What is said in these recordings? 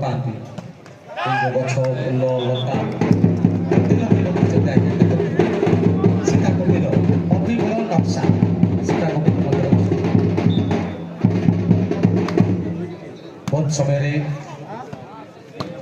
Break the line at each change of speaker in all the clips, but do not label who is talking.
पाती गछ फुल लता सीताकुंडीर अविरल नक्शा सीताकुंडी बहुत समय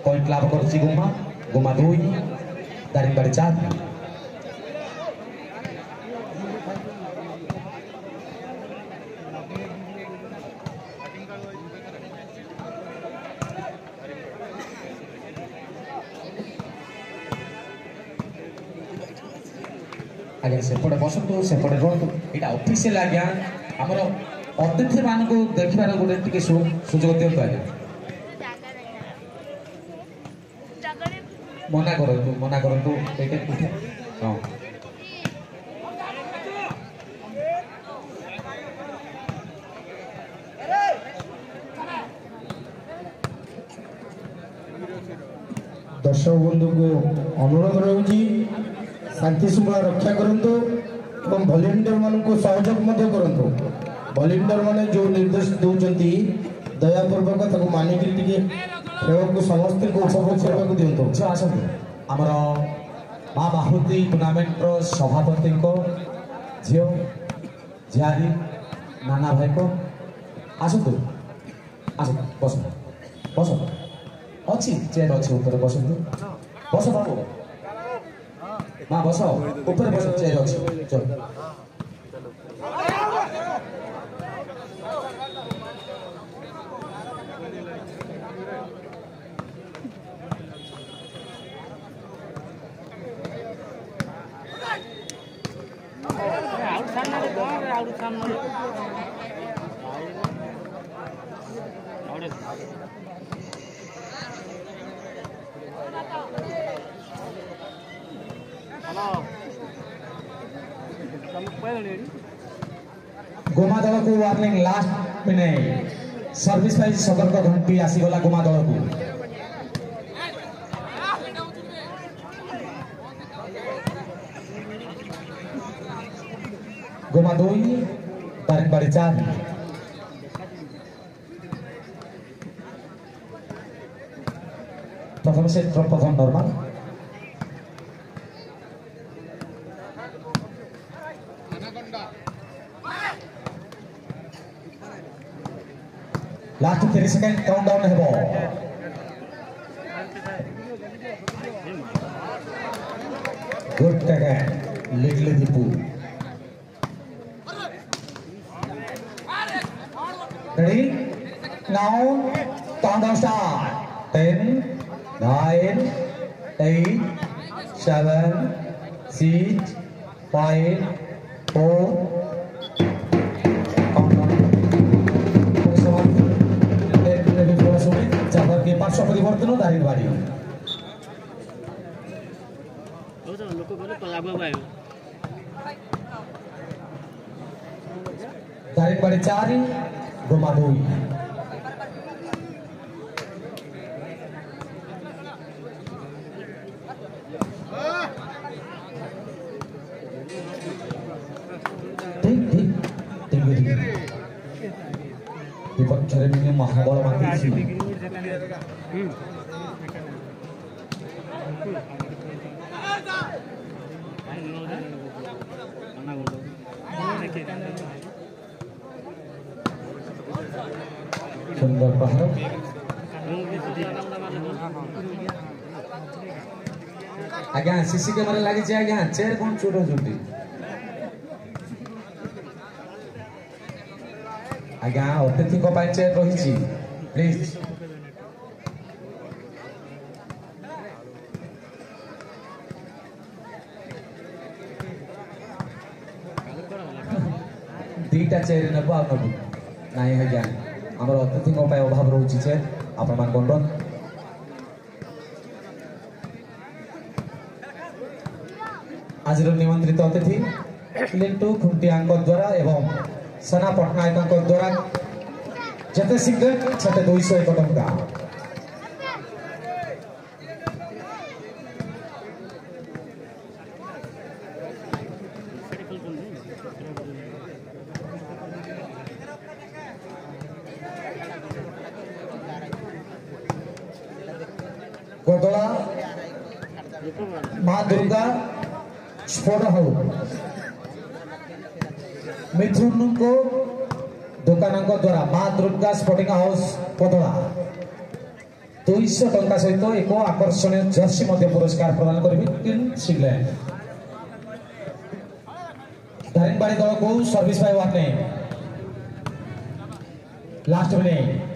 पॉइंट लाभ कर गुमा गुमा 2 दारिंगबाड़ी 4 आज्ञा सेपटे बसतु सेपटे रुहतु यहाँ ऑफिशियल आज्ञा आमर अतिथि मान को देखार गोटे सुजोग दिंतु आज्ञा मना करतु हाँ
दर्शक बंधु को अनुरोध रही शांति श्रृंखला रक्षा करंतु एवं वॉलंटियर मान को सहयोग मध्य करंतु वॉलंटियर माने जो निर्देश दौरान दयापूर्वक ताको मानिक टिके खेल को समस्त को उपभोग करने को दिंतु
जो आसतु आमर माँ बाहुति टूर्णामेंट सभापति झील झियारी नाना भाई को आसतु आसतु बस बस अच्छी चेयर अच्छी ऊपर बसतु बस बाबू माँ बस ऊपर बस चेयर अच्छी चल गोमा दल को वार्निंग लास्ट मिनिट सर्विस पाई सतर्क घंटी आसीगला गोमा दल को गोमा 2 दारिंगबाड़ी 4 प्रथम सेट प्रथम नॉर्मल लास्ट 30 सेकेंड काउंटडाउन हेबो good take little Deepu ready now countdown start 10 9 8 7 6 5 4 पार्श्व परिवर्तन दारिंगबाड़ी दारिंगबाड़ी 4 गोमा 2 विपक्षरे मिने महाबल माती सुंदर पहर आज्ञा सीसी कैमरा लगी आज्ञा चेयर कौन छोट छुट्टी आज्ञा अतिथि चेयर रही प्लीज दीटा चेयर नब नबू ना आज्ञा आम अतिथि अभाव रोचे चेयर आपण मान अनुरोध आज निमंत्रित अतिथि लिंटू खुंटिया द्वारा एवं सना पट्टनायक द्वारा जते शीघ्र छते 201 टंका गोदला माँ दुर्गा स्फोट हो मिथुन को दुकान द्वारा माँ दुर्गा स्पोर्टिंग हाउस पदला 200 टंका सहित एक आकर्षणीय जर्सी पुरस्कार प्रदान करेंगे इंग्लैंड दारिंगबाड़ी दल को service by warning last minute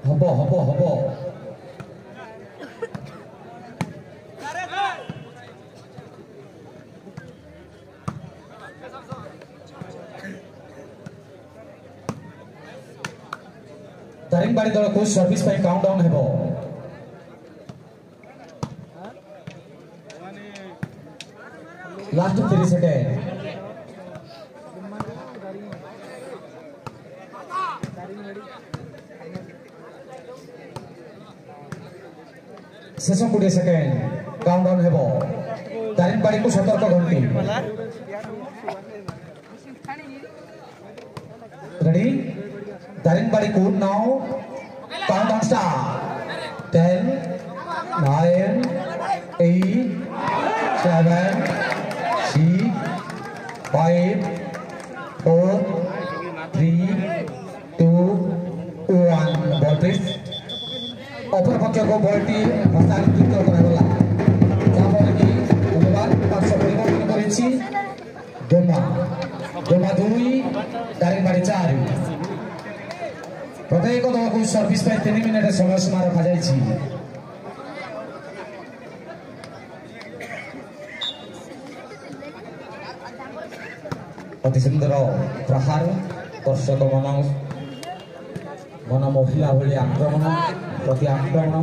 हबो हबो हबो दारिंगबाड़ी दल को सर्विस बाय काउंटडाउन हेबो लास्ट 30 सेकेंड शेष 20 सेकेंड काउंटडाउन हेबो दारिंगबाड़ी को सतर्क घंटी रेडी दारिंगबाड़ी को now countdown start 10 9 8 7 6 5 4 3 2 1 ball please अपर पक्ष को बॉलटी हस्तांतरित करागला जाफर की धन्यवाद 500 परिवर्तन करिछि दोमा 2 दारिंगबाड़ी 4 प्रत्येक दल को सर्विस पे 3 मिनिट समय सीमा रखा जाइछि अति सुंदर प्रहार दर्शक मन महिला भली आक्रमण प्रति आक्रमण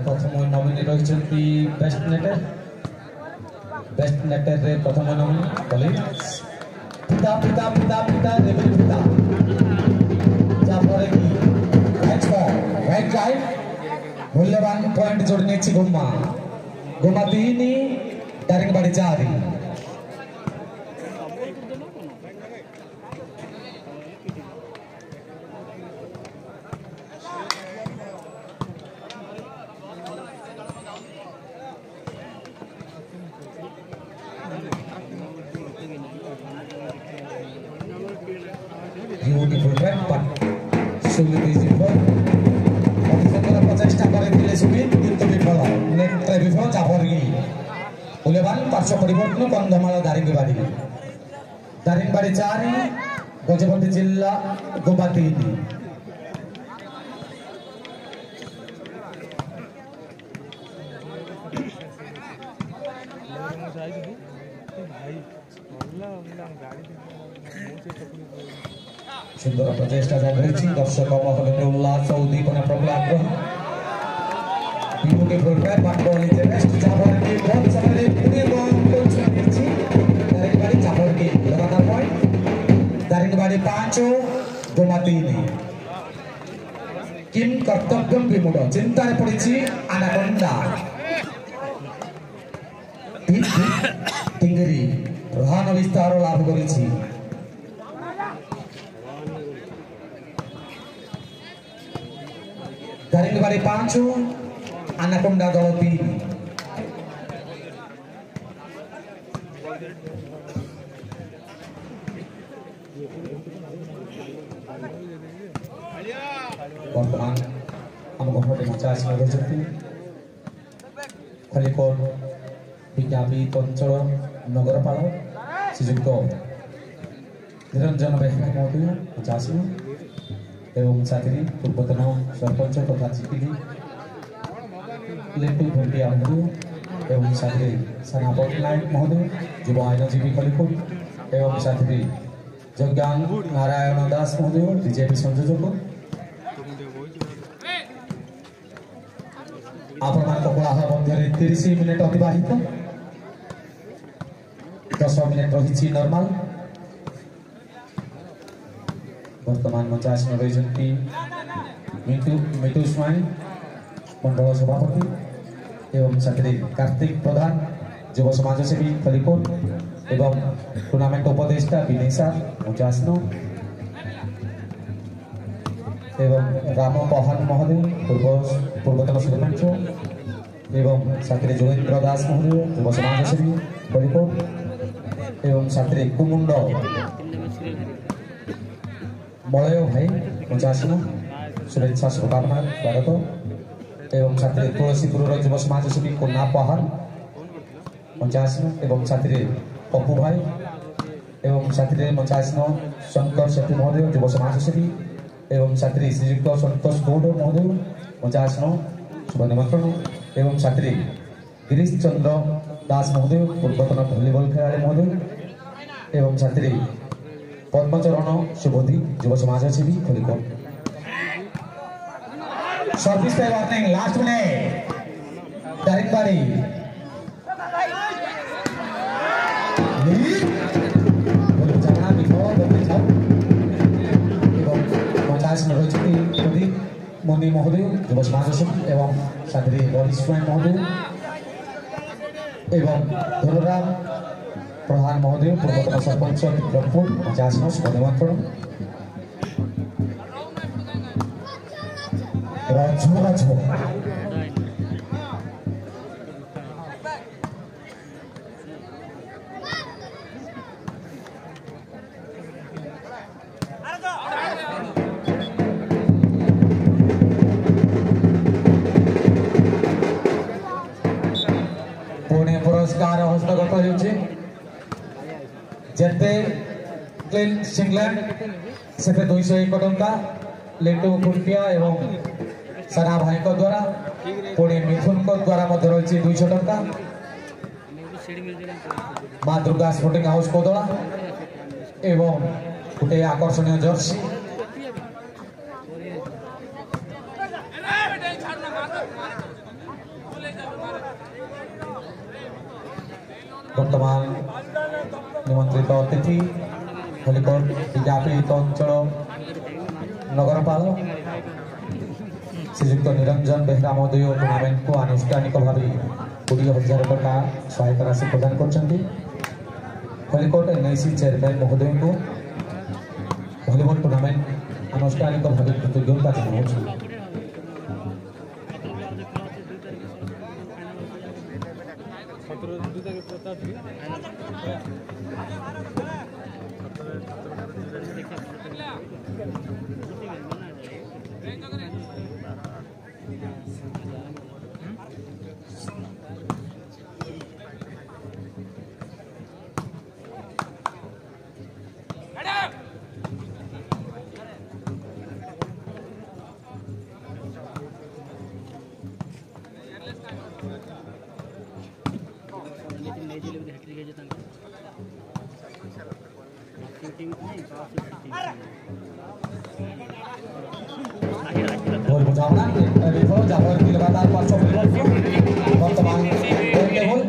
प्रथम नमिनी रही बेस्ट नेटर रे प्रथम नमिनी कली पिता पिता पिता पिता रेबल पिता जाफर की राइट राइट मूल्यवान पॉइंट जोड़ने छि गुम्मा 3 Daringbadi 4 beautiful red but Sumit is involved অতিসুন্দর প্রচেষ্টা করেছিলেন সুমিত কিন্তু বিফল নেটে বিফল জাফরগি মূল্যবান 500 পরিবর্তন কন্ধমাল দারিংবাড়ি 4 গজপতি জেলা গোবা 3 सुंदर प्रचेष्टा जारी दर्शक महोदय उल्लास उद्दीपना प्रबल आग्रह beautiful bat but ball is best Jaffer की बहुत समय पूरे बॉल को छुड़ी दारिंगबाड़ी जाफर की लगातार पॉइंट दारिंगबाड़ी 5 गोमा 3 किम कर्तव्यम विमूढ़ चिंता रे पड़ी आनाकोंडा टिंगरी प्रधान विस्तार लाभ करी दारिंगबाड़ी 5 आनाकोंडा दल 3 वर्तमान आम गहटे मचा आसी खलिकोट विज्ञापित अंचल नगरपाल श्रीजुक्त निरंजन बेहरा महोदय मचा एवं छात्री पूर्वतन सरपंच तथा चिकिली लेटू भेटिया महोदय एवं छात्री साना पटनायक महोदय युवा आईनजीवी खलिकोट एवं छात्री जज्ञान नारायण दास महोदय बीजेपी संयोजक आपण कोलाहल मध्य 30 मिनिट अतिबाहित 10 मिनिट रही नॉर्मल वर्तमान मंचासन रही मिटू स्वाई मंडल सभापति एवं साथी कार्तिक प्रधान युव समाजसेवी खलिकोट एवं टूर्नामेंट उपदेष्टा विनय सार मंचासन एवं राम पहान महोदय पूर्वतन सरपंच एवं साथी जोगेन्द्र दास महोदय युव समाजसेवी खलिकोट एवं साथी कुमुंड मलय भाई मंचासन शुभेच्छा शुभकामना स्वागत एवं साथी तुलसीपुर युव समाजसेवी कोना पहाड़ मंचासन एवं साथी पप्पू भाई एवं साथी मंचासन शंकर शेट्टी महोदय युव समाजसेवी एवं साथी श्रीयुक्त संतोष गौड़ महोदय मंचासन शुभ निमंत्रण एवं साथी गिरीश चंद्र दास महोदय पूर्वतन भलीबल खेला महोदय एवं साथी पद्मचरण सुबोधी युव समाजसेवी खलिकोट सर्विस पे वार्निंग लास्ट में डायरेक्ट बारी जाना बिखो बदले छाप एवं मंचासन रही मुनि महोदय युव समाजसेवी एवं साथी बरिश महोदय एवं धनुराम प्रधान महोदय पूर्वतन सरपंच विक्रमपुर मंचासन शुभ निमंत्रण पुणे पुरस्कार हस्तगत होइछे जेते क्लीन सिंगलैंड सेते 201 टंका लेटू खुर्पिया एवं सारा भाई को द्वारा पुणे मिथुन को द्वारा मध्य रही 200 टंका माँ दुर्गा स्पोर्टिंग हाउस कोदला एवं गोटे आकर्षणीय जर्सी वर्तमान निमंत्रित अतिथि खलिकोट विज्ञापित अंचल नगरपाल श्रीयुक्त निरंजन बेहरा महोदय टूर्नामेंट को आनुष्ठानिक भाव 20,000 टका सहायता राशि प्रदान कर खलिकोट एनआईसी चेयरमैन महोदय को भलीबल टूर्नामेंट आनुष्ठानिक भाव कृतज्ञता जनाऊँ लगातार 500 वर्तमान लेवल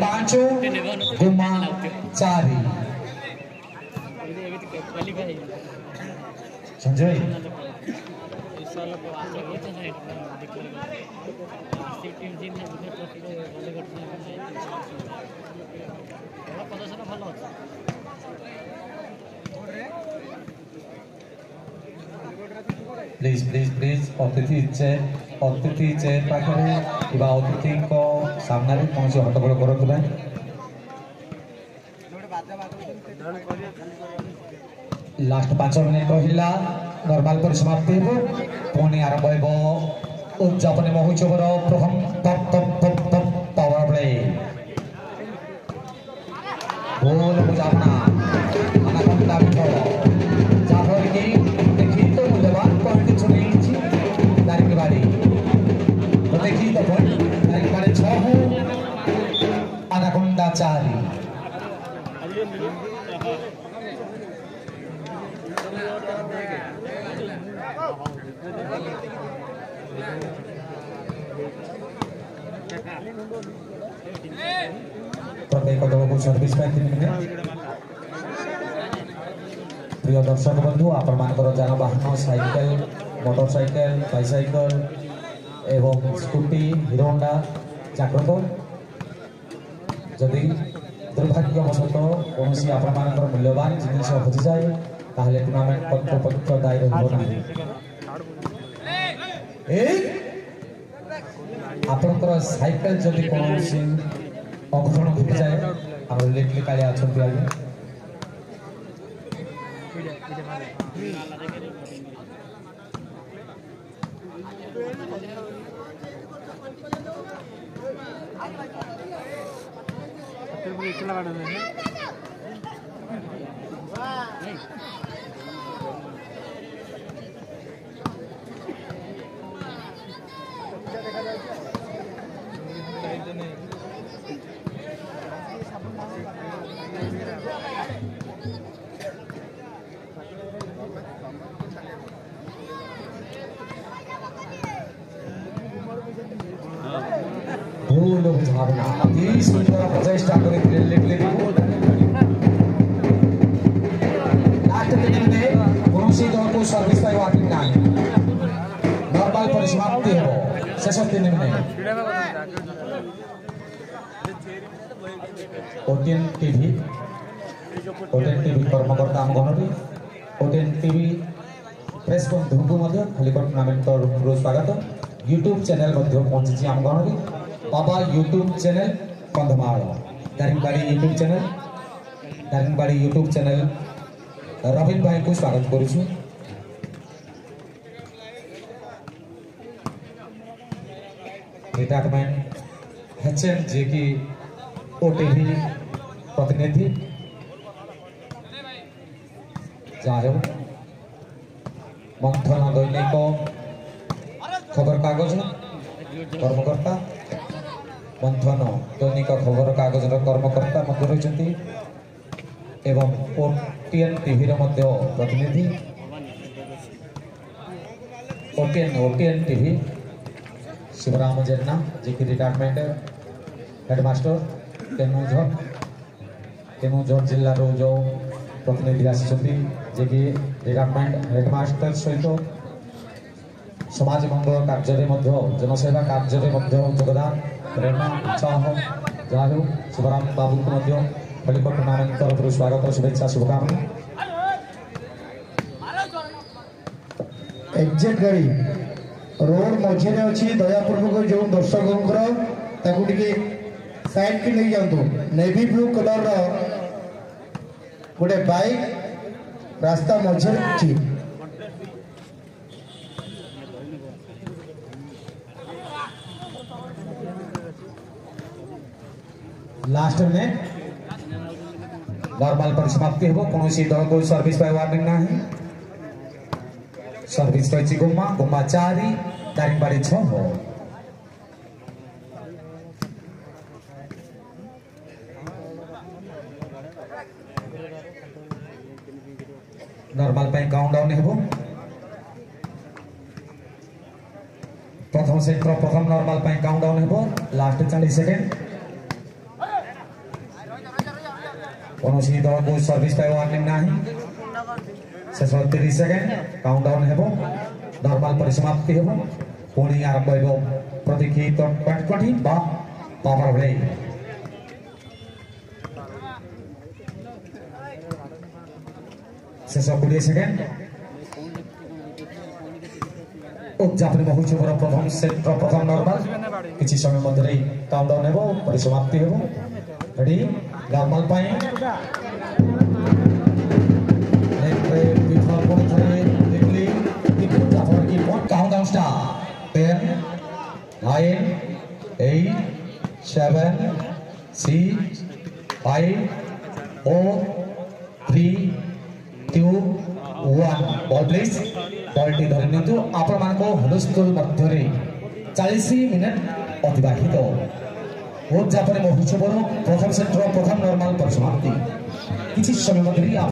5 गुमा 4 संजय प्लीज प्लीज प्लीज अतिथि चेयर पाखे अतिथि सामने कौन हट्टगोल करूँ लास्ट 5 मिनिट रहा नॉर्मल परिसमाप्ति पुणी आरंभ हो उद्यापन महोत्सव प्रथम टप टप टप टप पावर प्ले गोल बुझावना अनाकंदा विफल जहाँफल कि देखी तो मूल्यवान पॉइंट छुड़ी डायरेक्ट बाड़ी तो देखी तो डायरेक्ट बाड़ी 6 अनाकंदा 4 प्रत्येक दल को सर्विस में 3 मिनट प्रिय दर्शक बंधु आपण मानकर जानवाहन साइकेल मोटरसाइकेल बाइसाइकेल एवं स्कूटी हीरो होंडा जागृत जदि दुर्भाग्यवशत कौन आपण मानकर मूल्यवान जिनिस हजि जाए ताहले टूर्नामेंट कर्तृपक्ष दायी रहिबो नाही आपणकर साइकेल जदि कौन अघटन घटी जाए आम इलेक्ट्रिक कालिया अच्छा आगे भावना अति सुंदर प्रचेषा लास्ट दिन में कौन दल को सर्विस पाइबा ना नॉर्मल परिसमाप्ति हो शेष दिन में ओटीएन टीवी कर्मकर्ता आम गणरी ओटीएन टीवी प्रेस बंधु को खाली टूर्नामेंट तरफ स्वागत यूट्यूब चैनल पहुंची आम गणरी बाबा YouTube channel Kandhamal Daringbadi YouTube channel Raveen भाई को स्वागत करुछु रिटायरमेंट एचएम जे की ओटीवी प्रतिनिधि जायो मंथन दैनिक खबर कागज कर्मकर्ता मंथन दैनिक खबर कागज कर्मकर्ता रही एवं ओटीएन टीवी प्रतिनिधि ओटीएन टीवी शिवराम जेना जी की रिटायरमेंट हेडमास्टर केन्दुझर जिल्ला जो प्रतिनिधि आसी रिटायरमेंट हेडमास्टर सहित समाज मंगल कार्य जनसेवा कार्य योगदान प्रेरणा उत्साह जहाँ शिवराम बाबू को कलिकट टूर्नामेंट तरफ स्वागत शुभेच्छा शुभकामना
एग्जिट गाड़ी रोड मझे अच्छी दयापूर्वक जो दर्शक साइड की नहीं जातु नेवी ब्लू कलर गोटे बाइक रास्ता मझे अच्छी
लास्ट में नॉर्मल परिसमाप्ति हो कौन दल को सर्विस पाई वार्निंग ना सर्विस रही गुम्मा गुम्मा 4 दारिंगबाड़ी 6 हो नॉर्मल काउंट डाउन हो प्रथम सेट प्रथम नॉर्मल काउंट डाउन हो लास्ट 40 सेकेंड कौन दल को सर्विस पाई वार्निंग ना शेष 30 सेकेंड काउंट डाउन हो नॉर्मल परिसमाप्ति हो पुणी आरंभ हो प्रतीक्षित 2020 पावर प्ले शेष 20 सेकेंड उद्यापन महोत्सव प्रथम सेट प्रथम नॉर्मल किसी समय मध्य काउंट डाउन हो परिसमाप्ति हो ready normal count down start 10 9 8 7 6 5 4 3 2 1 ball please ball T धरि नियंतु आपण मानको हुलस्थुल मध्यरे 40 मिनिट अतिबाहित उद्यापन महोत्सव प्रथम सेट प्रथम नॉर्मल परिसमाप्ति किसी समय मध्य